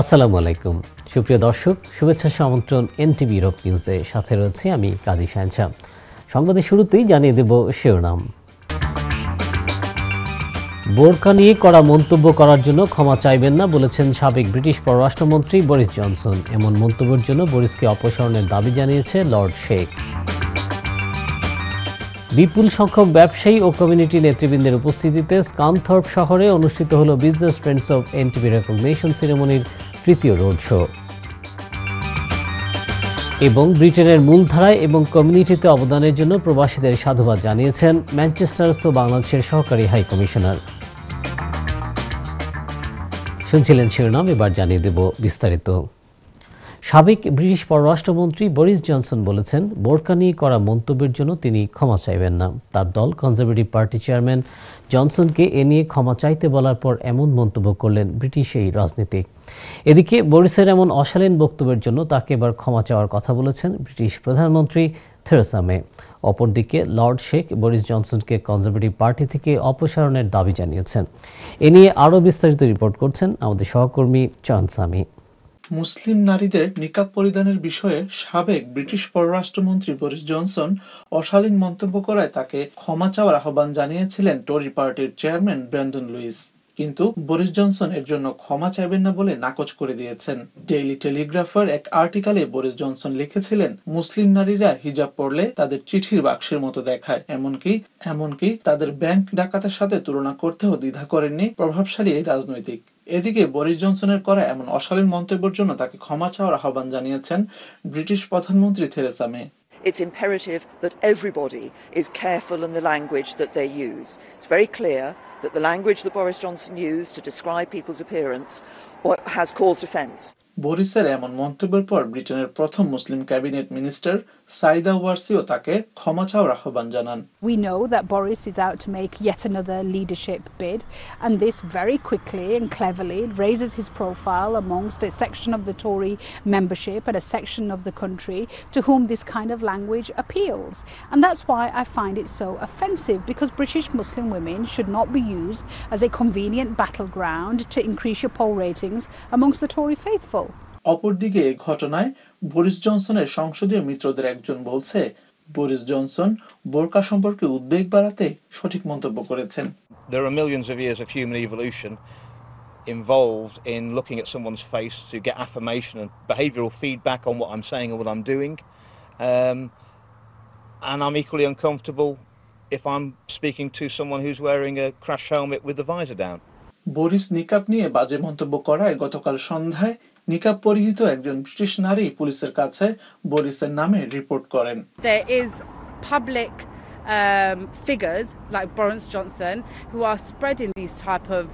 আসসালামু আলাইকুম সুপ্রিয় দর্শক, শুভেচ্ছা আমন্ত্রণ এনটিভি ইউরোপ নিউজে। সাথে রয়েছে আমি কাজী শাহজাহান। সংবাদের শুরুতেই জানিয়ে দেব শিরোনাম। বোরকা নিয়ে কড়া মন্তব্য করার জন্য ক্ষমা চাইবেন না বলেছেন সাবেক ব্রিটিশ পররাষ্ট্রমন্ত্রী বরিস জনসন। এমন মন্তব্যের জন্য বরিসকে অপসারণের দাবি জানিয়েছে লর্ড শেখ। বিপুল সংখ্যক ব্যবসায়ী ও কমিউনিটি নেতৃবৃন্দের উপস্থিতিতে স্কানথর্প শহরে অনুষ্ঠিত হল business friends of NTV recognition সেরেমনির তৃতীয় রোড শো। এবং ব্রিটেনের মূলধারায় এবং কমিউনিটিতে অবদানের জন্য প্রবাসীদের সাধুবাদ জানিয়েছেন ম্যানচেস্টারস্থ বাংলাদেশের সহকারী হাই কমিশনার। শুনছিলেন শিরোনাম, এবার জানিয়ে দেব বিস্তারিত। সাবেক ব্রিটিশ পররাষ্ট্রমন্ত্রী বরিস জনসন বলেছেন, বোরকা নিয়ে করা মন্তব্যের জন্য তিনি ক্ষমা চাইবেন না। তার দল কনজারভেটিভ পার্টি চেয়ারম্যান জনসনকে এ নিয়ে ক্ষমা চাইতে বলার পর এমন মন্তব্য করলেন ব্রিটিশ এই রাজনীতিক। এদিকে বরিসের এমন অশালীন বক্তব্যের জন্য তাকে এবার ক্ষমা চাওয়ার কথা বলেছেন ব্রিটিশ প্রধানমন্ত্রী থেরেসা মে। অপরদিকে লর্ড শেখ বরিস জনসনকে কনজারভেটিভ পার্টি থেকে অপসারণের দাবি জানিয়েছেন। এ নিয়ে আরও বিস্তারিত রিপোর্ট করছেন আমাদের সহকর্মী চয়ন সামি। মুসলিম নারীদের নিকাব পরিধানের বিষয়ে সাবেক ব্রিটিশ পররাষ্ট্রমন্ত্রী বরিস জনসন অশালীন মন্তব্য করায় তাকে ক্ষমা চাওয়ার আহ্বান জানিয়েছিলেন টরি পার্টির চেয়ারম্যান ব্র্যান্ডন লুইস। কিন্তু বরিস জনসন এর জন্য ক্ষমা চাইবেন না বলে নাকচ করে দিয়েছেন। ডেইলি টেলিগ্রাফের এক আর্টিকেলে বরিস জনসন লিখেছিলেন, মুসলিম নারীরা হিজাব পরলে তাদের চিঠির বাক্সের মতো দেখায়, এমনকি তাদের ব্যাংক ডাকাতের সাথে তুলনা করতেও দ্বিধা করেননি প্রভাবশালী এই রাজনৈতিক। এদিকে বরিস জনসনের করা এমন অশালীন মন্তব্যের জন্য তাকে ক্ষমা চাওয়ার আহ্বান জানিয়েছেন ব্রিটিশ প্রধানমন্ত্রী Theresa May. It's imperative that everybody is careful in the language that they use. It's very clear that the language that Boris Johnson used to describe people's appearance has caused offence. বরিসের এমন মন্তব্যের পর ব্রিটেনের প্রথম মুসলিম cabinet minister Saida ওয়ারসিও তাকে ক্ষমা চাওয়ার আহ্বান জানান। We know that Boris is out to make yet another leadership bid, and this very quickly and cleverly raises his profile amongst a section of the Tory membership and a section of the country to whom this kind of language appeals. And that's why I find it so offensive, because British Muslim women should not be used as a convenient battleground to increase your poll ratings amongst the Tory faithful. অপরদিকে এই ঘটনায় Boris জনসনের সংসদীয় মিত্রদের একজন বলছে, Boris Johnson বোরকা সম্পর্কে উদ্বেগ বাড়াতে সঠিক মন্তব্য করেছেন। There are millions of years of human evolution involved in looking at someone's face to get affirmation and behavioural feedback on what I'm saying or what I'm doing. And I'm equally uncomfortable if I'm speaking to someone who's wearing a crash helmet with the visor down. Boris নিকাব নিয়ে বাজে মন্তব্য করায় গতকাল সন্ধ্যায় নিকাব পরিহিত একজন British নারী পুলিশের কাছে বরিসের নামে রিপোর্ট করেন। There is public figures like Boris Johnson who are spreading these type of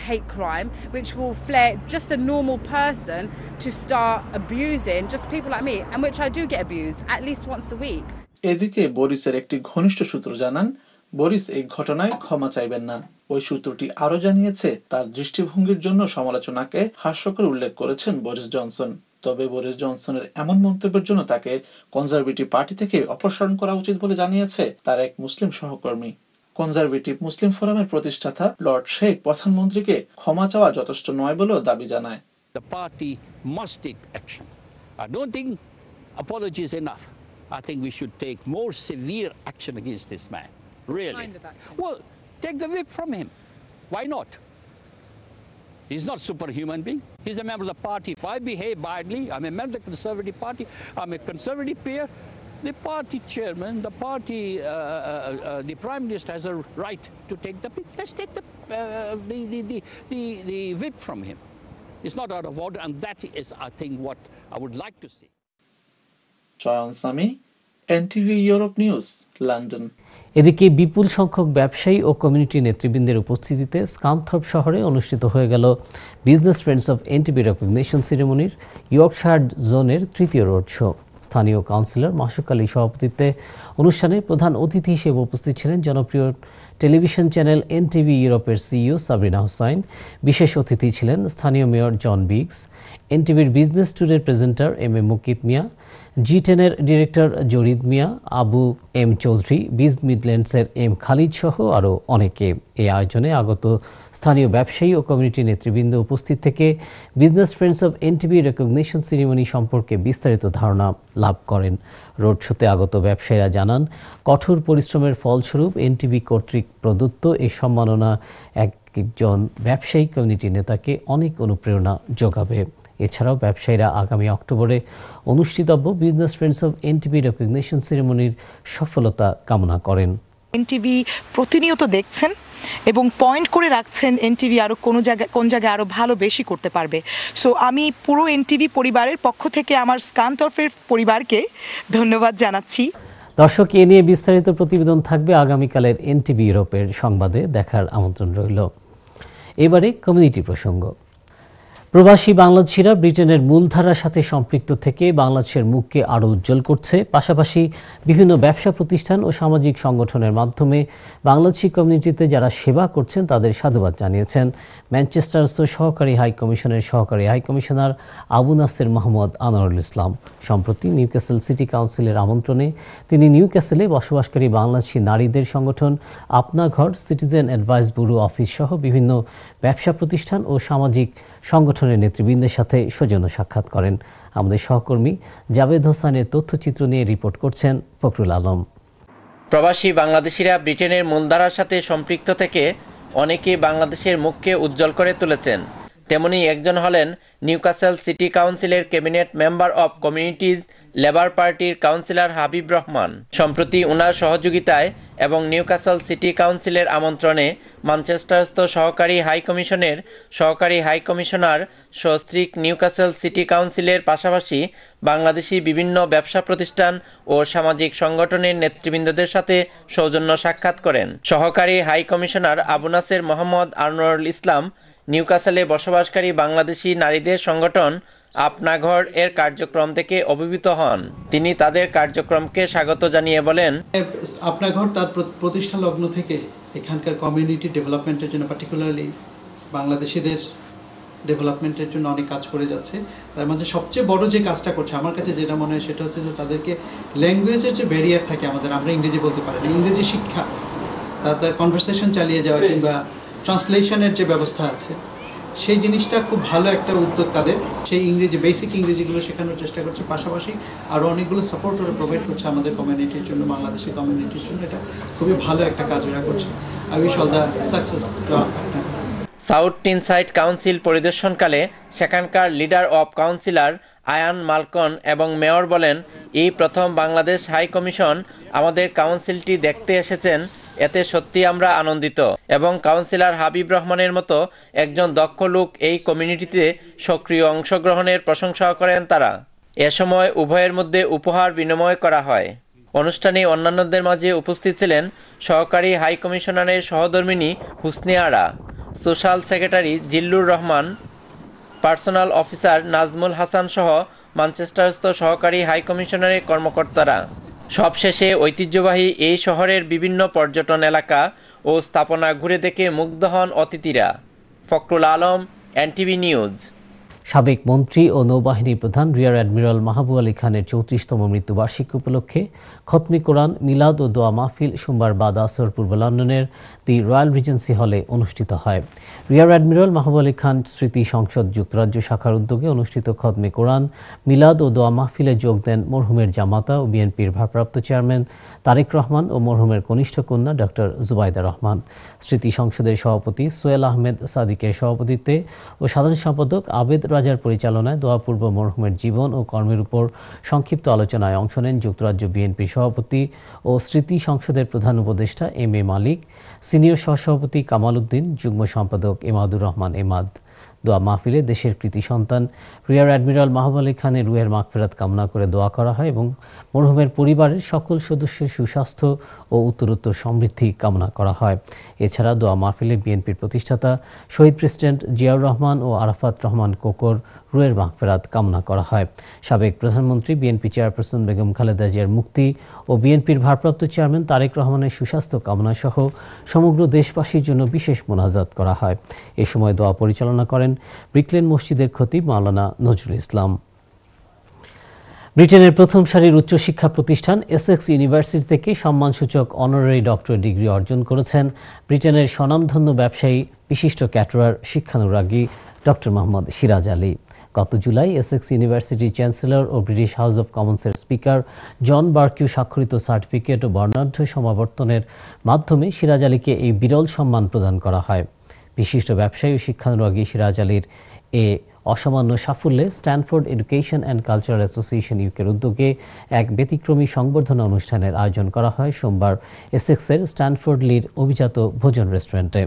hate crime, which will flare just a normal person to start abusing just people like me, and which I do get abused at least once a week. এদিকে বরিসের একটি ঘনিষ্ঠ সূত্র জানান, Boris এই ঘটনায় ক্ষমা চাইবেন না। ওই সূত্রটি আরো জানিয়েছে, তার দৃষ্টিভঙ্গির জন্য সমালোচনাকে হাস্যকর উল্লেখ করেছেন বরিস জনসন। তবে বরিস জনসনের এমন মন্তব্যের জন্য তাকে কনজারভেটিভ পার্টি থেকে অপসারণ করা উচিত বলে জানিয়েছে তার এক মুসলিম সহকর্মী। কনজারভেটিভ মুসলিম ফোরামের প্রতিষ্ঠাতা লর্ড শেখ প্রধানমন্ত্রীকে ক্ষমা চাওয়া যথেষ্ট নয় বলেও দাবি জানায়। The party must take action. I don't think apology is enough. I think we should take more severe action against this man. Really? What kind of action? Well, take the whip from him. Why not? He's not a superhuman being. He's a member of the party. If I behave badly, I'm a member of the Conservative Party, I'm a Conservative peer, the party chairman, the party, the Prime Minister has a right to take the whip. Let's take the whip from him. It's not out of order, and that is, I think, what I would like to see. Chayan Sami, NTV Europe news, London. এদিকে বিপুল সংখ্যক ব্যবসায়ী ও community নেতৃবৃন্দের উপস্থিতিতে স্কানথর্প শহরে অনুষ্ঠিত হয়ে গেল business friends of NTV recognition সেরেমনির ইয়র্কশায়ার জোনের তৃতীয় রোড শো। স্থানীয় কাউন্সিলর মাসুক আলীর সভাপতিত্বে অনুষ্ঠানে প্রধান অতিথি হিসেবে উপস্থিত ছিলেন জনপ্রিয় টেলিভিশন চ্যানেল এনটিভি ইউরোপের সিইও সাবরিনা হোসাইন। বিশেষ অতিথি ছিলেন স্থানীয় মেয়র জন বিগস, এনটিভির বিজনেস টুডের presenter M A Mukit Mia, জি10-এর ডিরেক্টর জরিদ মিয়া, আবু এম চৌধুরী, বিজ মিডল্যান্ডসের এম খালিদ সহ আরও অনেকে। এই আয়োজনে আগত স্থানীয় ব্যবসায়ী ও কমিউনিটি নেতৃবৃন্দ উপস্থিত থেকে business friends of NTV recognition ceremony সম্পর্কে বিস্তারিত ধারণা লাভ করেন। রোড শোতে আগত ব্যবসায়ীরা জানান, কঠোর পরিশ্রমের ফলস্বরূপ এনটিভি কর্তৃক প্রদত্ত এই সম্মাননা একজন ব্যবসায়ী কমিউনিটি নেতাকে অনেক অনুপ্রেরণা যোগাবে। এছাড়াও ব্যবসায়ীরা আগামী অক্টোবরে অনুষ্ঠিতব্য business friends of NTV recognition সেরিমনির সফলতা কামনা করেন। এনটিভি প্রতিনিয়ত দেখছেন এবং পয়েন্ট করে রাখছেন এনটিভি আরও কোন জায়গায় আরও ভালো বেশি করতে পারবে। সো আমি পুরো এনটিভি পরিবারের পক্ষ থেকে আমার স্কান্তর্ফের পরিবারকে ধন্যবাদ জানাচ্ছি। দর্শক, এ নিয়ে বিস্তারিত প্রতিবেদন থাকবে আগামীকালের এনটিভি ইউরোপের সংবাদে, দেখার আমন্ত্রণ রইল। এবারে কমিউনিটি প্রসঙ্গ। প্রবাসী বাংলাদেশিরা ব্রিটেনের মূলধারার সাথে সম্পৃক্ত থেকে বাংলাদেশের মুখকে আরও উজ্জ্বল করছে। পাশাপাশি বিভিন্ন ব্যবসা প্রতিষ্ঠান ও সামাজিক সংগঠনের মাধ্যমে বাংলাদেশি কমিউনিটিতে যারা সেবা করছেন তাদের সাধুবাদ জানিয়েছেন ম্যানচেস্টারস্থ সহকারী হাই কমিশনের সহকারী হাই কমিশনার আবু নাসের মোহাম্মদ আনোয়ারুল ইসলাম। সম্প্রতি নিউক্যাসল সিটি কাউন্সিলের আমন্ত্রণে তিনি নিউক্যাসলে বসবাসকারী বাংলাদেশি নারীদের সংগঠন আপনা ঘর, সিটিজেন অ্যাডভাইস ব্যুরো অফিস সহ বিভিন্ন ব্যবসা প্রতিষ্ঠান ও সামাজিক সংগঠনের নেতৃবৃন্দের সাথে সৌজন্য সাক্ষাৎ করেন। আমাদের সহকর্মী জাভেদ হোসেনের তথ্যচিত্র নিয়ে রিপোর্ট করছেন ফখরুল আলম। প্রবাসী বাংলাদেশিরা ব্রিটেনের মূলধারার সাথে সম্পৃক্ত থেকে অনেকে বাংলাদেশের মুখকে উজ্জ্বল করে তুলেছেন। তেমনি একজন হলেন নিউক্যাসল সিটি কাউন্সিলের cabinet member of communities labour পার্টির কাউন্সিলর হাবিব রহমান। সম্প্রতি ওনার সহযোগিতায় এবং নিউক্যাসল সিটি কাউন্সিলের আমন্ত্রণে ম্যানচেস্টারস্থ সহকারী হাই কমিশনের সহকারী হাই কমিশনার সস্ত্রীক নিউক্যাসল সিটি কাউন্সিলের পাশাপাশি বাংলাদেশি বিভিন্ন ব্যবসা প্রতিষ্ঠান ও সামাজিক সংগঠনের নেতৃবৃন্দদের সাথে সৌজন্য সাক্ষাৎ করেন। সহকারী হাই কমিশনার আবু নাসের মোহাম্মদ আনোয়ারুল ইসলাম নিউক্যাসলে বসবাসকারী বাংলাদেশি নারীদের সংগঠন আপনা ঘর এর কার্যক্রম থেকে অভিভূত হন। তিনি তাদের কার্যক্রমকে স্বাগত জানিয়ে বলেন, আপনা ঘর তার প্রতিষ্ঠা লগ্ন থেকে এখানকার কমিউনিটি ডেভেলপমেন্টের জন্য, পার্টিকুলারলি বাংলাদেশিদের ডেভেলপমেন্টের জন্য অনেক কাজ করে যাচ্ছে। তার মধ্যে সবচেয়ে বড় যে কাজটা করছে আমার কাছে যেটা মনে হয় সেটা হচ্ছে যে তাদেরকে ল্যাঙ্গুয়েজের যে ব্যারিয়ার থাকে আমরা ইংরেজি বলতে পারি না, ইংরেজি শিক্ষা, তাদের কনভারসেশন চালিয়ে যাওয়া কিংবা ট্রান্সলেশনের যে ব্যবস্থা আছে সেই জিনিসটা খুব ভালো একটা উদ্যোগ তাদের। সেই ইংরেজি বেসিক ইংরেজিগুলো শেখানোর চেষ্টা করছে, পাশাপাশি আরও অনেকগুলো সাপোর্ট ওরা প্রোভাইড করছে আমাদের কমিউনিটির জন্য, বাংলাদেশি কমিউনিটির জন্য। এটা খুবই ভালো একটা কাজ ওরা করছে। I wish all the success to আপনার। সাউথ টিনসাইড কাউন্সিল পরিদর্শনকালে সেখানকার leader of councillor Ian Malcolm এবং মেয়র বলেন, এই প্রথম বাংলাদেশ হাই কমিশন আমাদের কাউন্সিলটি দেখতে এসেছেন, এতে সত্যি আমরা আনন্দিত। এবং কাউন্সিলর হাবিব রহমানের মতো একজন দক্ষ লোক এই কমিউনিটিতে সক্রিয় অংশগ্রহণের প্রশংসা করেন তারা। এ সময় উভয়ের মধ্যে উপহার বিনিময় করা হয়। অনুষ্ঠানে অন্যান্যদের মাঝে উপস্থিত ছিলেন সহকারী হাই কমিশনারের সহধর্মিণী Husne Ara, social secretary Zillur Rahman, personal officer Nazmul Hasan সহ ম্যানচেস্টারস্থ সহকারী হাই কমিশনারের কর্মকর্তারা। সবশেষে ঐতিহ্যবাহী এই শহরের বিভিন্ন পর্যটন এলাকা ও স্থাপনা ঘুরে দেখে মুগ্ধ হন অতিথিরা। Fakhrul Alam, NTV news. সাবেক মন্ত্রী ও নৌবাহিনী প্রধান রিয়ার অ্যাডমিরাল মাহবুব আলী খানের 34তম মৃত্যুবার্ষিকী উপলক্ষে খতমে কোরআন, মিলাদ ও দোয়া মাহফিল সোমবার বাদ আসর পূর্ব লন্ডনের দি রয়্যাল রিজেন্সি হলে অনুষ্ঠিত হয়। রিয়ার অ্যাডমিরাল মাহবুব আলী খান স্মৃতি সংসদ যুক্তরাজ্য শাখার উদ্যোগে অনুষ্ঠিত খতমে কোরআন, মিলাদ ও দোয়া মাহফিলে যোগ দেন মরহুমের জামাতা ও বিএনপির ভারপ্রাপ্ত চেয়ারম্যান তারেক রহমান ও মরহুমের কনিষ্ঠ কন্যা ডক্টর জুবাইদা রহমান। স্মৃতি সংসদের সভাপতি সোহেল আহমেদ সাদিকের সভাপতিত্বে ও সাধারণ সম্পাদক আবেদ রাজার পরিচালনায় দোয়াপূর্ব মরহুমের জীবন ও কর্মের উপর সংক্ষিপ্ত আলোচনায় অংশ নেন যুক্তরাজ্য বিএনপি সভাপতি ও স্মৃতি সংসদের প্রধান উপদেষ্টা এম এ মালিক, সিনিয়র সহসভাপতি কামাল উদ্দিন, যুগ্ম সম্পাদক এমাদুর রহমান এমাদ। দোয়া মাহফিলে দেশের কৃতি সন্তান রিয়ার অ্যাডমিরাল মাহবুব আলী খানের রুহের মাগফিরাত কামনা করে দোয়া করা হয় এবং মরহুমের পরিবারের সকল সদস্যের সুস্বাস্থ্য ও উত্তরোত্তর সমৃদ্ধি কামনা করা হয়। এছাড়া দোয়া মাহফিলে বিএনপির প্রতিষ্ঠাতা শহীদ প্রেসিডেন্ট জিয়াউর রহমান ও আরাফাত রহমান কোকর রুহের মাগফিরাত কামনা করা হয়। সাবেক প্রধানমন্ত্রী বিএনপি চেয়ারপারসন বেগম খালেদা জিয়ার মুক্তি ও বিএনপির ভারপ্রাপ্ত চেয়ারম্যান তারেক রহমানের সুস্বাস্থ্য কামনা সহ সমগ্র দেশবাসীর জন্য বিশেষ মোনাজাত করা হয়। এ সময় দোয়া পরিচালনা করেন ব্রিকলেন মসজিদের খতিব মাওলানা নজরুল ইসলাম। ব্রিটেনের প্রথম সারির উচ্চশিক্ষা প্রতিষ্ঠান এসেক্স ইউনিভার্সিটি থেকে সম্মানসূচক অনারারি ডক্টরেট ডিগ্রি অর্জন করেছেন ব্রিটেনের স্বনামধন্য ব্যবসায়ী বিশিষ্ট ক্যাটারার শিক্ষানুরাগী ডক্টর মোহাম্মদ সিরাজ আলী। গত জুলাই এসেক্স ইউনিভার্সিটির চ্যান্সেলর ও ব্রিটিশ হাউস অব কমন্সের স্পিকার জন বার্কিউ স্বাক্ষরিত সার্টিফিকেট ও বর্ণাঢ্য সমাবর্তনের মাধ্যমে সিরাজ আলীকে এই বিরল সম্মান প্রদান করা হয়। বিশিষ্ট ব্যবসায়ী ও শিক্ষানুরাগী সিরাজ আলীর এ অসামান্য সাফল্যে Stanford education and cultural association ইউকের উদ্যোগে এক ব্যতিক্রমী সংবর্ধনা অনুষ্ঠানের আয়োজন করা হয় সোমবার এসেক্সের স্ট্যানফোর্ড লির অভিজাত ভোজন রেস্টুরেন্টে।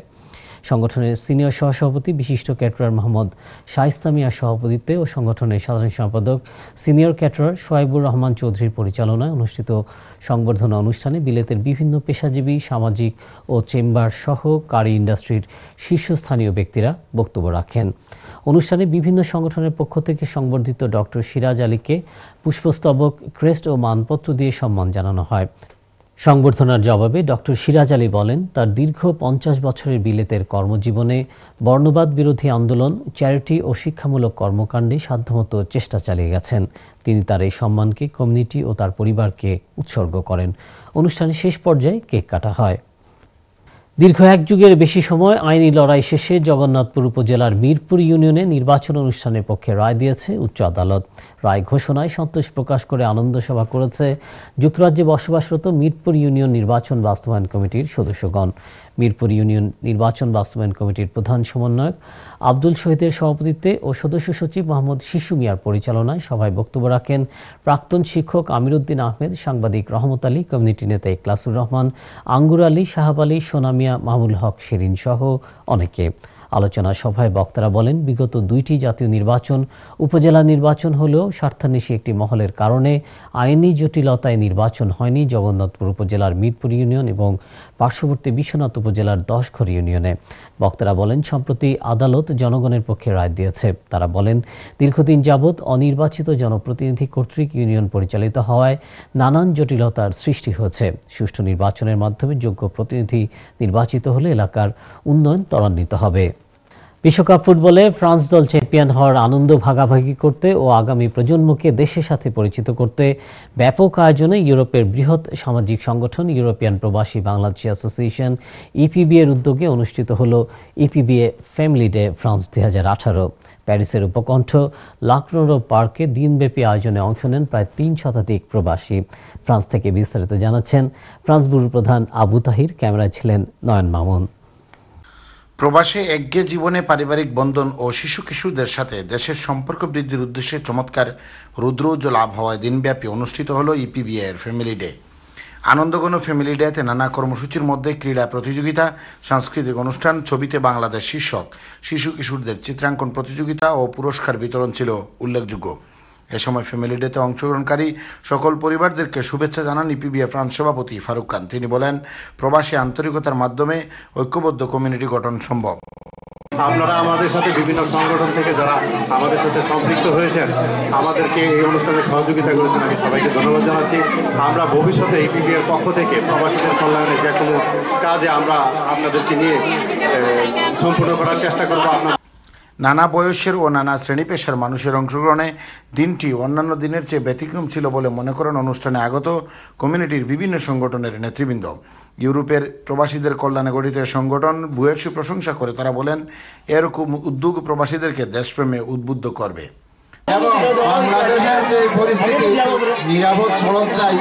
সংগঠনের সিনিয়র সহসভাপতি বিশিষ্ট ক্যাটারার মোহাম্মদ শাইস্তা মিয়ার সভাপতিত্বে ও সংগঠনের সাধারণ সম্পাদক সিনিয়র ক্যাটারার সোয়াইবুর রহমান চৌধুরীর পরিচালনায় অনুষ্ঠিত সংবর্ধনা অনুষ্ঠানে বিলেতের বিভিন্ন পেশাজীবী, সামাজিক ও চেম্বার সহ কারি ইন্ডাস্ট্রির শীর্ষস্থানীয় ব্যক্তিরা বক্তব্য রাখেন। অনুষ্ঠানে বিভিন্ন সংগঠনের পক্ষ থেকে সংবর্ধিত ডক্টর সিরাজ আলীকে পুষ্পস্তবক, ক্রেস্ট ও মানপত্র দিয়ে সম্মান জানানো হয়। সংবর্ধনার জবাবে ডক্টর সিরাজ আলী বলেন, তার দীর্ঘ 50 বছরের বিলেতের কর্মজীবনে বর্ণবাদ বিরোধী আন্দোলন, চ্যারিটি ও শিক্ষামূলক কর্মকাণ্ডে সাধ্যমতো চেষ্টা চালিয়ে গেছেন। তিনি তার এই সম্মানকে কমিউনিটি ও তার পরিবারকে উৎসর্গ করেন। অনুষ্ঠানের শেষ পর্যায়ে কেক কাটা হয়। দীর্ঘ এক যুগের বেশি সময় আইনি লড়াই শেষে জগন্নাথপুর উপজেলার মিরপুর ইউনিয়নে নির্বাচন অনুষ্ঠানের পক্ষে রায় দিয়েছে উচ্চ আদালত। রায় ঘোষণায় সন্তোষ প্রকাশ করে আনন্দ সভা করেছে যুক্তরাজ্যে বসবাসরত মিরপুর ইউনিয়ন নির্বাচন বাস্তবায়ন কমিটির সদস্যগণ। মিরপুর ইউনিয়ন নির্বাচন বাস্তবায়ন কমিটির প্রধান সমন্বয়ক আব্দুল শহীদের সভাপতিত্বে ও সদস্য সচিব মোহাম্মদ শিশু মিয়ার পরিচালনায় সভায় বক্তব্য রাখেন প্রাক্তন শিক্ষক আমিরুদ্দিন আহমেদ, সাংবাদিক রহমত আলী, কমিউনিটি নেতা ইকলাসুর রহমান, আঙ্গুর আলী, শাহাব আলী, সোনামিয়া, মাহমুল হক শেরিন সহ অনেকে। আলোচনা সভায় বক্তারা বলেন, বিগত 2টি জাতীয় নির্বাচন উপজেলা নির্বাচন হলেও স্বার্থান্বেষী একটি মহলের কারণে আইনি জটিলতায় নির্বাচন হয়নি জগন্নাথপুর উপজেলার মিরপুর ইউনিয়ন এবং পার্শ্ববর্তী বিশ্বনাথ উপজেলার 10ঘর ইউনিয়নে। বক্তারা বলেন, সম্প্রতি আদালত জনগণের পক্ষে রায় দিয়েছে। তারা বলেন, দীর্ঘদিন যাবৎ অনির্বাচিত জনপ্রতিনিধি কর্তৃক ইউনিয়ন পরিচালিত হওয়ায় নানান জটিলতার সৃষ্টি হয়েছে। সুষ্ঠু নির্বাচনের মাধ্যমে যোগ্য প্রতিনিধি নির্বাচিত হলে এলাকার উন্নয়ন ত্বরান্বিত হবে। বিশ্বকাপ ফুটবলে ফ্রান্স দল চ্যাম্পিয়ন হওয়ার আনন্দ ভাগাভাগি করতে ও আগামী প্রজন্মকে দেশের সাথে পরিচিত করতে ব্যাপক আয়োজনে ইউরোপের বৃহৎ সামাজিক সংগঠন ইউরোপিয়ান প্রবাসী বাংলাদেশি অ্যাসোসিয়েশন ইপিবি এর উদ্যোগে অনুষ্ঠিত হল ইপিবিএ ফ্যামিলি ডে ফ্রান্স 2018। প্যারিসের উপকণ্ঠ লাকনোরো পার্কে দিনব্যাপী আয়োজনে অংশ নেন প্রায় 3 শতাধিক প্রবাসী। ফ্রান্স থেকে বিস্তারিত জানাচ্ছেন ফ্রান্স ব্যুরোর প্রধান আবু তাহির, ক্যামেরায় ছিলেন নয়ন মামুন। প্রবাসে একঘেয়ে জীবনে পারিবারিক বন্ধন ও শিশু কিশোরদের সাথে দেশের সম্পর্ক বৃদ্ধির উদ্দেশ্যে চমৎকার রৌদ্রোজ্জ্বল আবহাওয়ায় দিনব্যাপী অনুষ্ঠিত হল ইপিবিএ এর ফ্যামিলি ডে। আনন্দঘন ফ্যামিলি ডেতে নানা কর্মসূচির মধ্যে ক্রীড়া প্রতিযোগিতা, সাংস্কৃতিক অনুষ্ঠান, ছবিতে বাংলাদেশ শীর্ষক শিশু কিশোরদের চিত্রাঙ্কন প্রতিযোগিতা ও পুরস্কার বিতরণ ছিল উল্লেখযোগ্য। এ সময় ফ্যামিলি ডেতে অংশগ্রহণকারী সকল পরিবারদেরকে শুভেচ্ছা জানান ইপিবিএ ফ্রান্স সভাপতি ফারুক খান। তিনি বলেন, প্রবাসী আন্তরিকতার মাধ্যমে ঐক্যবদ্ধ কমিউনিটি গঠন সম্ভব। আপনারা আমাদের সাথে বিভিন্ন সংগঠন থেকে যারা আমাদের সাথে সম্পৃক্ত হয়েছেন, আমাদেরকে এই অনুষ্ঠানে সহযোগিতা করেছেন, আমি সবাইকে ধন্যবাদ জানাচ্ছি। আমরা ভবিষ্যতে ইপিবি এর পক্ষ থেকে প্রবাসীদের কল্যাণে যে কোনো কাজে আমরা আপনাদেরকে নিয়ে সম্পূর্ণ করার চেষ্টা করব। নানা বয়সের ও নানা শ্রেণী পেশার মানুষের অংশগ্রহণে দিনটি অন্যান্য দিনের চেয়ে ব্যতিক্রম ছিল বলে মনে করেন অনুষ্ঠানে আগত কমিউনিটির বিভিন্ন সংগঠনের নেতৃবৃন্দ। ইউরোপের প্রবাসীদের কল্যাণে গঠিত সংগঠন ভূয়সী প্রশংসা করে তারা বলেন, এরকম উদ্যোগ প্রবাসীদেরকে দেশপ্রেমে উদ্বুদ্ধ করবে। এবং বাংলাদেশের যে পরিস্থিতি, নিরাপদ সড়ক চাই,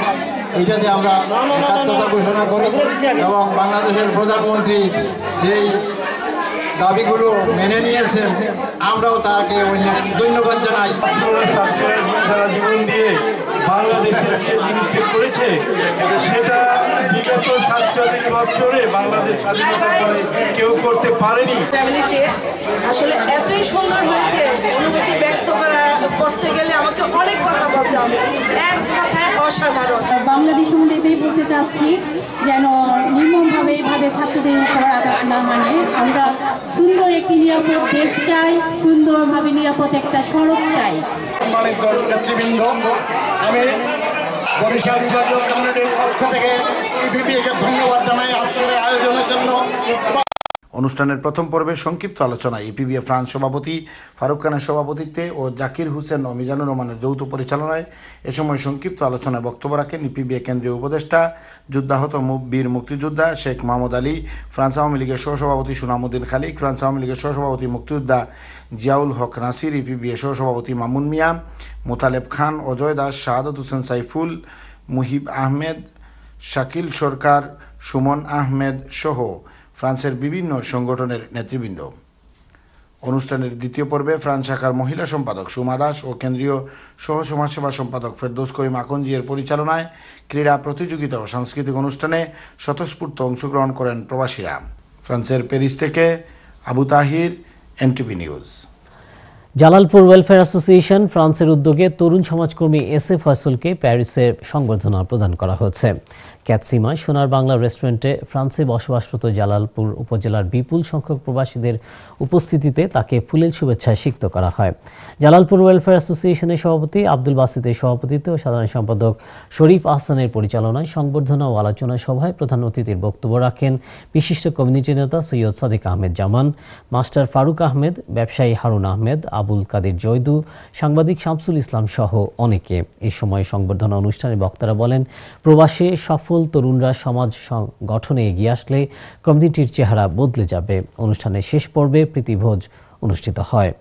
এটাতে আমরা একাত্মতা ঘোষণা করি এবং বাংলাদেশের প্রধানমন্ত্রী যেই দাবিগুলো মেনে নিয়েছেন, আমরাও তাকে ধন্যবাদ জানাই। সারা জীবন দিয়ে বাংলাদেশের যে জিনিসটি করেছে সেটা বিগত 47 বছরে বাংলাদেশ স্বাধীনতার পরে কেউ করতে পারেনি। ফ্যামিলিটি আসলে এতই সুন্দর হয়েছে, অনুভূতি ব্যক্ত করতে গেলে আমাকে অনেক কথা বলতে হবে, এক কথায় অসাধারণ। বাংলাদেশ সম্বন্ধে এটাই বলতে চাচ্ছি যেন নির্মমভাবে এইভাবে ছাত্রদের উপর আঘাত না মানে, আমরা সুন্দর একটি নিরাপদ দেশ চাই, সুন্দরভাবে নিরাপদ একটা সড়ক চাই। সম্মানিত নেতৃবৃন্দ, আমি বরিশাল বিভাগীয় কমিউনিটির পক্ষ থেকে ইপিবিএকে ধন্যবাদ জানাই আজকের আয়োজনের জন্য। অনুষ্ঠানের প্রথম পর্বে সংক্ষিপ্ত আলোচনায় ইপিবিএ ফ্রান্স সভাপতি ফারুক খানের সভাপতিত্বে ও জাকির হোসেন ও মিজানুর রহমানের যৌথ পরিচালনায় এ সময় সংক্ষিপ্ত আলোচনায় বক্তব্য রাখেন ইপিবিএ কেন্দ্রীয় উপদেষ্টা যুদ্ধাহত বীর মুক্তিযোদ্ধা শেখ মাহমুদ আলী, ফ্রান্স আওয়ামী লীগের সহসভাপতি সুনামুদ্দিন খালিক, ফ্রান্স আওয়ামী লীগের সহসভাপতি মুক্তিযোদ্ধা জিয়াউল হক নাসির, ইপিবিএ সহসভাপতি মামুন মিয়া, মোতালেব খান, অজয় দাস, শাহাদত হোসেন সাইফুল, মুহিব আহমেদ, শাকিল সরকার, সুমন আহমেদ সহ ফ্রান্সের বিভিন্ন সংগঠনের নেতৃবৃন্দ। অনুষ্ঠানের দ্বিতীয় পর্বে ফ্রান্স শাখার মহিলা সম্পাদক সুমা দাস ও কেন্দ্রীয় সহ সমাজসেবা সম্পাদক ফেরদৌস করিম আকঞ্জিয়ের পরিচালনায় ক্রীড়া প্রতিযোগিতা ও সাংস্কৃতিক অনুষ্ঠানে স্বতঃস্ফূর্ত অংশগ্রহণ করেন প্রবাসীরা। ফ্রান্সের প্যারিস থেকে Abu Tahir, NTV news. Jalalpur welfare association ফ্রান্সের উদ্যোগে তরুণ সমাজকর্মী এস এ ফয়সলকে প্যারিসে সংবর্ধনা প্রদান করা হয়েছে। ক্যাটসিমায় সোনার বাংলা রেস্টুরেন্টে ফ্রান্সে বসবাসরত জালালপুর উপজেলার বিপুল সংখ্যক প্রবাসীদের উপস্থিতিতে তাকে ফুলেল শুভেচ্ছায় সিক্ত করা হয়। জালালপুর ওয়েলফেয়ার অ্যাসোসিয়েশনের সভাপতি আব্দুল বাসিতের সভাপতিত্বে ও সাধারণ সম্পাদক শরীফ আহসানের পরিচালনায় সংবর্ধনা ও আলোচনা সভায় প্রধান অতিথির বক্তব্য রাখেন বিশিষ্ট কমিউনিটি নেতা সৈয়দ সাদিক আহমেদ জামান, মাস্টার ফারুক আহমেদ, ব্যবসায়ী হারুন আহমেদ, আবুল কাদের জয়দু, সাংবাদিক শামসুল ইসলাম সহ অনেকে। এই সময় সংবর্ধনা অনুষ্ঠানে বক্তারা বলেন, প্রবাসে সফল তরুণরা সমাজ গঠনে এগিয়ে আসলে কমিউনিটির চেহারা বদলে যাবে। অনুষ্ঠানের শেষ পর্বে প্রীতিভোজ অনুষ্ঠিত হয়।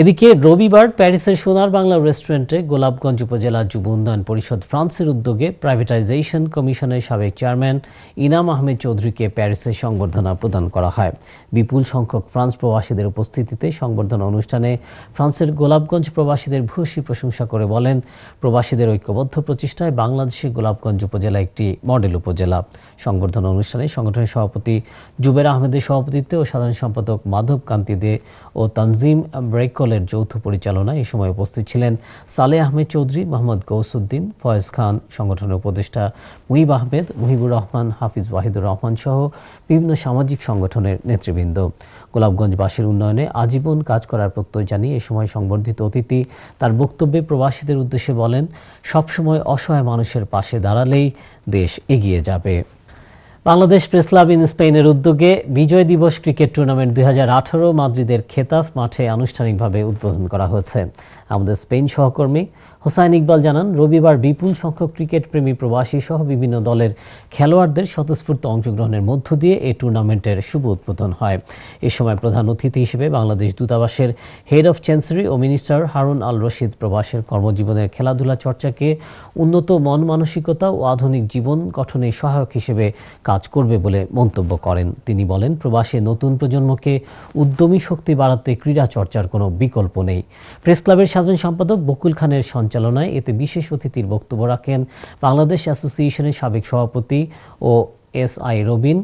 এদিকে রবিবার প্যারিসের সোনার বাংলা রেস্টুরেন্টে গোলাপগঞ্জ উপজেলা যুব উন্নয়ন পরিষদ ফ্রান্সের উদ্যোগে প্রাইভেটাইজেশন কমিশনের সাবেক চেয়ারম্যান ইনাম আহমেদ চৌধুরীকে প্যারিসে সংবর্ধনা প্রদান করা হয়। বিপুল সংখ্যক ফ্রান্স প্রবাসীদের উপস্থিতিতে সংবর্ধনা অনুষ্ঠানে ফ্রান্সের গোলাপগঞ্জ প্রবাসীদের ভূয়সী প্রশংসা করে বলেন, প্রবাসীদের ঐক্যবদ্ধ প্রচেষ্টায় বাংলাদেশে গোলাপগঞ্জ উপজেলা একটি মডেল উপজেলা। সংবর্ধনা অনুষ্ঠানে সংগঠনের সভাপতি জুবের আহমেদের সভাপতিত্বে ও সাধারণ সম্পাদক মাধব কান্তি দে ও তানজিম ব্রেকলের যৌথ পরিচালনায় এই সময় উপস্থিত ছিলেন সালেহ আহমেদ চৌধুরী, মোহাম্মদ গৌসুদ্দিন, ফয়েজ খান, সংগঠনের উপদেষ্টা মুহিব আহমেদ, মুহিবুর রহমান, হাফিজ ওয়াহিদুর রহমান সহ বিভিন্ন সামাজিক সংগঠনের নেতৃবৃন্দ। গোলাপগঞ্জবাসীর উন্নয়নে আজীবন কাজ করার প্রত্যয় জানিয়ে এ সময় সংবর্ধিত অতিথি তার বক্তব্যে প্রবাসীদের উদ্দেশ্যে বলেন, সবসময় অসহায় মানুষের পাশে দাঁড়ালেই দেশ এগিয়ে যাবে। বাংলাদেশ প্রেস ক্লাব ইন স্পেনের উদ্যোগে বিজয় দিবস ক্রিকেট টুর্নামেন্ট 2018 মাদ্রিদের খেতাব মাঠে আনুষ্ঠানিকভাবে উদ্বোধন করা হয়েছে। আমাদের স্পেন সহকর্মী হোসাইন ইকবাল জানান, রবিবার বিপুল সংখ্যক ক্রিকেট প্রেমী প্রবাসী সহ বিভিন্ন দলের খেলোয়াড়দের স্বতঃস্ফূর্ত অংশগ্রহণের মধ্য দিয়ে এই টুর্নামেন্টের শুভ উদ্বোধন হয়। এ সময় প্রধান অতিথি হিসেবে বাংলাদেশ দূতাবাসের হেড অফ চ্যান্সেরি ও মিনিস্টার হারুন আল রশিদ প্রবাসের কর্মজীবনের খেলাধুলা চর্চাকে উন্নত মন মানসিকতা ও আধুনিক জীবন গঠনে সহায়ক হিসেবে কাজ করবে বলে মন্তব্য করেন। তিনি বলেন, প্রবাসে নতুন প্রজন্মকে উদ্যমী শক্তি বাড়াতে ক্রীড়া চর্চার কোনো বিকল্প নেই। প্রেস ক্লাবের সাধারণ সম্পাদক বকুল খানের সঞ্চালনায় এতে বিশেষ অতিথির বক্তব্য রাখেন বাংলাদেশ অ্যাসোসিয়েশনের সাবেক সভাপতি ও এস.আই. রবিন,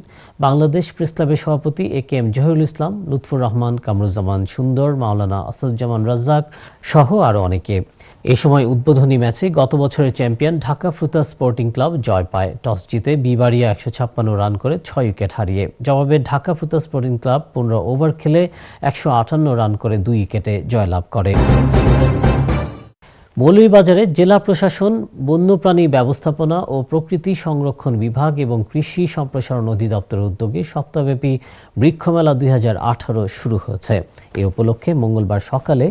বাংলাদেশ প্রেস ক্লাবের সভাপতি এ.কে.এম. জহিরুল ইসলাম, লুৎফুর রহমান, কামরুজ্জামান সুন্দর, মাওলানা আসাদুজ্জামান রাজ্জাক সহ আরও অনেকে। এ সময় উদ্বোধনী ম্যাচে গত বছরের চ্যাম্পিয়ন ঢাকা ফ্রুতা স্পোর্টিং ক্লাব জয় পায়। টস জিতে বিবাড়িয়া 156 রান করে 6 উইকেট হারিয়ে। জবাবে ঢাকা ফ্রুতা স্পোর্টিং ক্লাব 15 ওভার খেলে 158 রান করে 2 উইকেটে জয়লাভ করে। মৌলভীবাজারে জেলা প্রশাসন, বন্যপ্রাণী ব্যবস্থাপনা ও প্রকৃতি সংরক্ষণ বিভাগ এবং কৃষি সম্প্রসারণ অধিদপ্তরের উদ্যোগে সপ্তাহব্যাপী বৃক্ষমেলা 2018 শুরু হয়েছে। এ উপলক্ষে মঙ্গলবার সকালে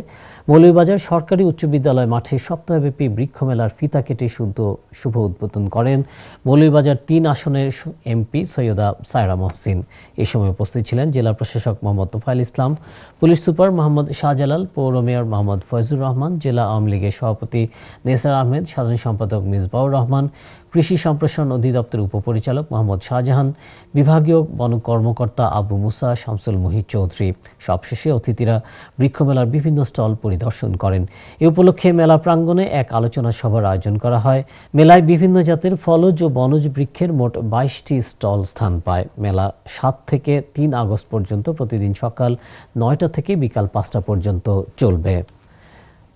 মৌলভীবাজার সরকারি উচ্চ বিদ্যালয় মাঠে সপ্তাহব্যাপী বৃক্ষমেলার ফিতা কেটে শুভ উদ্বোধন করেন মৌলভীবাজার 3 আসনের এমপি সৈয়দা সায়রা মহসিন। এ সময় উপস্থিত ছিলেন জেলা প্রশাসক মোহাম্মদ তোফায়েল ইসলাম, পুলিশ সুপার মোহাম্মদ শাহজালাল, পৌর মেয়র মোহাম্মদ ফয়জুর রহমান, জেলা আওয়ামী লীগের সভাপতি নেসার আহমেদ, সাধারণ সম্পাদক মিসবাউর রহমান, কৃষি সম্প্রসারণ অধিদপ্তরের উপপরিচালক মোহাম্মদ শাহজাহান, বিভাগীয় বন কর্মকর্তা আবু মুসা, শামসুল মুহিত চৌধুরী। সবশেষে অতিথিরা বৃক্ষমেলার বিভিন্ন স্টল পরিদর্শন করেন। এ উপলক্ষে মেলা প্রাঙ্গণে এক আলোচনা সভার আয়োজন করা হয়। মেলায় বিভিন্ন জাতের ফলজ ও বনজ বৃক্ষের মোট 22টি স্টল স্থান পায়। মেলা 7 থেকে 3 আগস্ট পর্যন্ত প্রতিদিন সকাল 9টা থেকে বিকাল 5টা পর্যন্ত চলবে।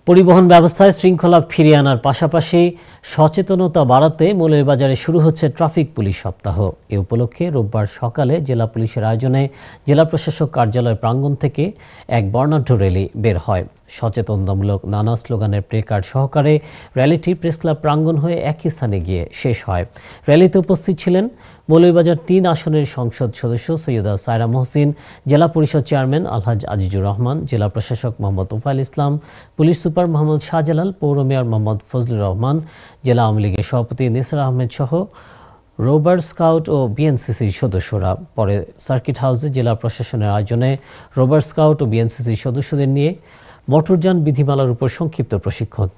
পরিবহন ব্যবস্থায় শৃঙ্খলা ফিরিয়ে আনার পাশাপাশি সচেতনতা বাড়াতে মৌলভীবাজারে শুরু হচ্ছে ট্রাফিক পুলিশ সপ্তাহ। এ উপলক্ষে রোববার সকালে জেলা পুলিশের আয়োজনে জেলা প্রশাসক কার্যালয় প্রাঙ্গণ থেকে এক বর্ণাঢ্য র্যালি বের হয়। সচেতনতামূলক নানা স্লোগানের প্লেকার্ড সহকারে র্যালিটি প্রেসক্লাব প্রাঙ্গণ হয়ে একই স্থানে গিয়ে শেষ হয়। র্যালিতে উপস্থিত ছিলেন মৌলভীবাজার 3 আসনের সংসদ সদস্য সৈয়দা সায়রা মহসিন, জেলা পরিষদ চেয়ারম্যান আলহাজ আজিজুর রহমান, জেলা প্রশাসক মোহাম্মদ তোফায়েল ইসলাম, পুলিশ সুপার মোহাম্মদ শাহজালাল, পৌর মেয়র মোহাম্মদ ফজলুর রহমান, জেলা আওয়ামী লীগের সভাপতি নিসার আহমেদ সহ রোবার স্কাউট ও বিএনসিসির সদস্যরা। পরে সার্কিট হাউসে জেলা প্রশাসনের আয়োজনে রোবার স্কাউট ও বিএনসিসির সদস্যদের নিয়ে মোটরযান বিধিমালার উপর সংক্ষিপ্ত প্রশিক্ষণ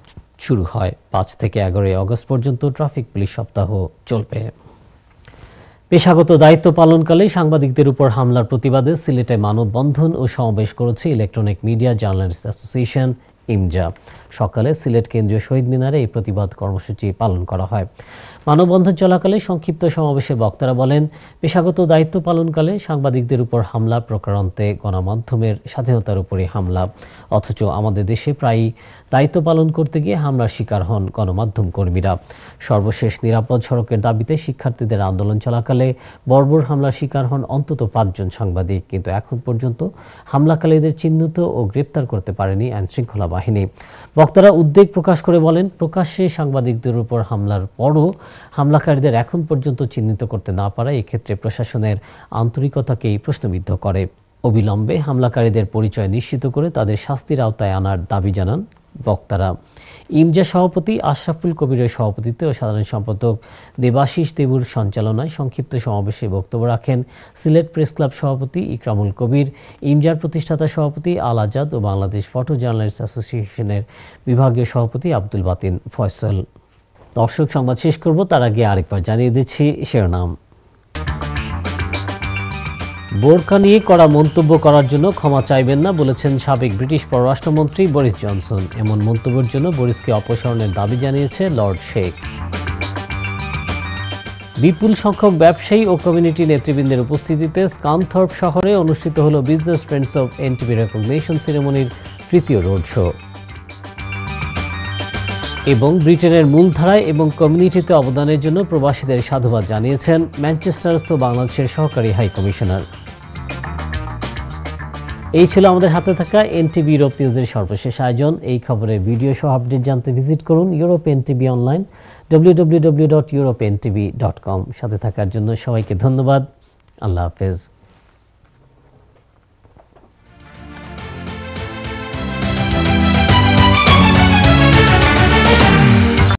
শুরু হয়। 5 থেকে 11 আগস্ট পর্যন্ত ট্রাফিক পুলিশ সপ্তাহ চলবে। পেশাগত দায়িত্ব পালনকালে সাংবাদিকদের উপর হামলার প্রতিবাদে সিলেটে মানববন্ধন ও সমাবেশ করেছে electronic media journalist association EMJA. সকালে সিলেট কেন্দ্রীয় শহীদ মিনারে এই প্রতিবাদ কর্মসূচি পালন করা হয়। মানববন্ধন চলাকালে সংক্ষিপ্ত সমাবেশে বক্তারা বলেন, পেশাগত দায়িত্ব পালনকালে সাংবাদিকদের উপর হামলা প্রকারান্তে গণমাধ্যমের স্বাধীনতার উপরে হামলা। অথচ আমাদের দেশে প্রায়ই দায়িত্ব পালন করতে গিয়ে হামলার শিকার হন গণমাধ্যম কর্মীরা। সর্বশেষ নিরাপদ সড়কের দাবিতে শিক্ষার্থীদের আন্দোলন চলাকালে বর্বর হামলার শিকার হন অন্তত 5 জন সাংবাদিক, কিন্তু এখন পর্যন্ত হামলাকারীদের চিহ্নিত ও গ্রেপ্তার করতে পারেনি আইনশৃঙ্খলা বাহিনী। বক্তারা উদ্বেগ প্রকাশ করে বলেন, প্রকাশ্যে সাংবাদিকদের উপর হামলার পরও হামলাকারীদের এখন পর্যন্ত চিহ্নিত করতে না পারায় এক্ষেত্রে প্রশাসনের আন্তরিকতাকেই প্রশ্নবিদ্ধ করে। অবিলম্বে হামলাকারীদের পরিচয় নিশ্চিত করে তাদের শাস্তির আওতায় আনার দাবি জানান বক্তারা। ইমজা সভাপতি আশরাফুল কবিরের সভাপতিত্বে ও সাধারণ সম্পাদক দেবাশিস দেবুর সঞ্চালনায় সংক্ষিপ্ত সমাবেশে বক্তব্য রাখেন সিলেট প্রেস ক্লাব সভাপতি ইকরামুল কবির, ইমজার প্রতিষ্ঠাতা সভাপতি আল আজাদ ও বাংলাদেশ ফটো জার্নালিস্ট অ্যাসোসিয়েশনের বিভাগীয় সভাপতি আব্দুল বাতিন ফয়সল। দর্শক, সংবাদ শেষ করব, তার আগে আরেকবার জানিয়ে দিচ্ছি শিরোনাম। বোরকা নিয়ে কড়া মন্তব্য করার জন্য ক্ষমা চাইবেন না বলেছেন সাবেক ব্রিটিশ পররাষ্ট্রমন্ত্রী বরিস জনসন। এমন মন্তব্যের জন্য বরিসকে অপসারণের দাবি জানিয়েছে লর্ড শেখ। বিপুল সংখ্যক ব্যবসায়ী ও কমিউনিটি নেতৃবৃন্দের উপস্থিতিতে স্কানথর্প শহরে অনুষ্ঠিত হল business friends of NTV recognition সেরেমনির তৃতীয় রোড শো। এবং ব্রিটেনের মূলধারায় এবং কমিউনিটিতে অবদানের জন্য প্রবাসীদের সাধুবাদ জানিয়েছেন ম্যানচেস্টারস্থ বাংলাদেশের সহকারী হাই কমিশনার। এই ছিল আমাদের হাতে থাকা এনটিভি ইউরোপ নিউজের সর্বশেষ আয়োজন। এই খবরের ভিডিও সহ আপডেট জানতে ভিজিট করুন ইউরোপ এনটিভি অনলাইন www.europntv.com। সাথে থাকার জন্য সবাইকে ধন্যবাদ। আল্লাহ হাফেজ।